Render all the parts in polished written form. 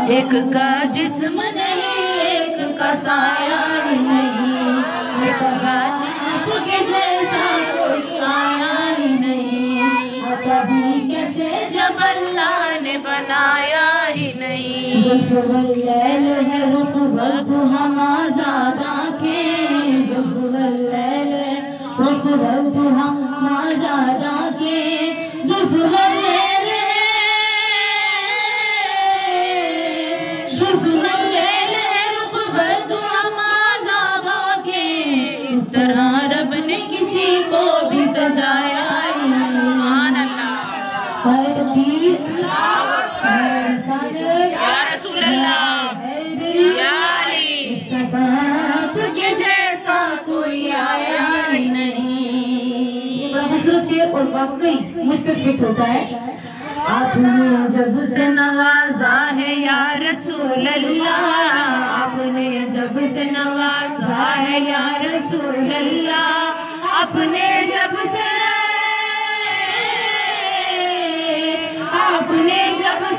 ایک کا جسم نہیں ایک کا سایہ ہی نہیں، ایک کا جسم کے جیسا کوئی آیا ہی نہیں، کبھی کیسے جب اللہ نے بنایا ہی نہیں۔ زلف واللیل ہے رخ والضحیٰ ما زاد آنکھیں، زلف واللیل ہے رخ والضحیٰ ما زاد آنکھیں، زلف واللیل ہے، زلف واللیل ہے رخ والضحیٰ ما زاد آنکھیں، اس طرح رب نے کسی کو بھی سجایا ہی نہیں۔ سبحان اللہ، ہر تکبیر، یا رسول اللہ، یا علی، آپ کے جیسا کوئی آیا ہی نہیں۔ یہ بڑا خوبصورت شعر اور واقعی مجھ پہ فٹ ہوتا ہے۔ آپ نے جب سے نوازا ہے یا رسول اللہ، آپ نے جب سے نوازا ہے یا رسول اللہ، آپ نے جب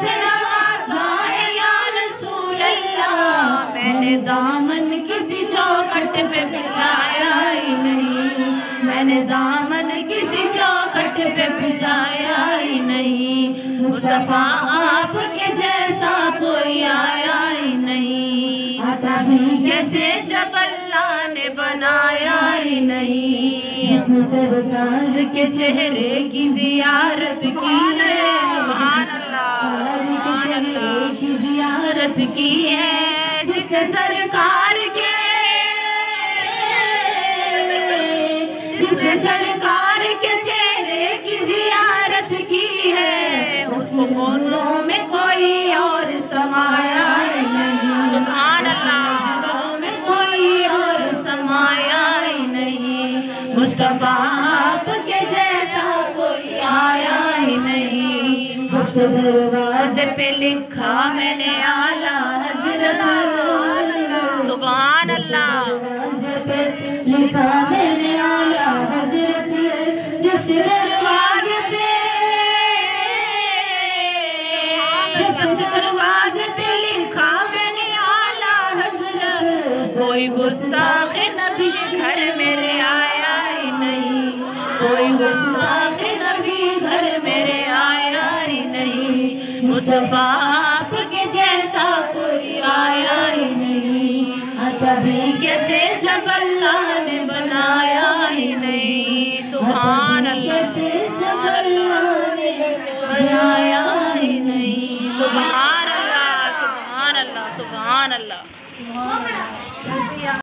سے نوازا ہے یا رسول اللہ، میں نے دامن کسی چوکھٹ پہ بچھایا ہی نہیں، میں نے دامن کسی چوکھٹ پہ بچھایا ہی نہیں، مصطفیٰ آپ کے جیسا کوئی آیا ہی نہیں، آتا بھی کیسے جب اللہ نے بنایا ہی نہیں، جس نے سرکار کے چہرے کی زیارت کی ہے، سبحان اللہ کی زیارت کی ہے، جس نے سرکار کے چہرے کی زیارت کی ہے، اس کو قولوں میں کوئی اور سمایا ہی نہیں، سبحان اللہ، قولوں میں کوئی اور سمایا ہی نہیں، مصطفیٰ آپ کے جیسا کوئی آیا ہی نہیں، اس دروازے پہ لکھا میں نے اعلیٰ حضرت، سبحان اللہ، دروازے پہ لکھا میں نے اعلیٰ حضرت، جب سے دروازے پہ لکھا میں نے اعلیٰ حضرت، کوئی گستاخ نبی گھر میرے آیا ہی نہیں، کوئی گستاخ نبی گھر میرے آیا ہی نہیں، مصطفیٰ آپ کے جیسا کوئی آیا ہی نہیں، کبھی کیسے جب اللہ نے بنایا ہی نہیں، سبحان اللہ، کیسے جب اللہ نے بنایا ہی نہیں، سبحان اللہ، سبحان اللہ، سبحان اللہ۔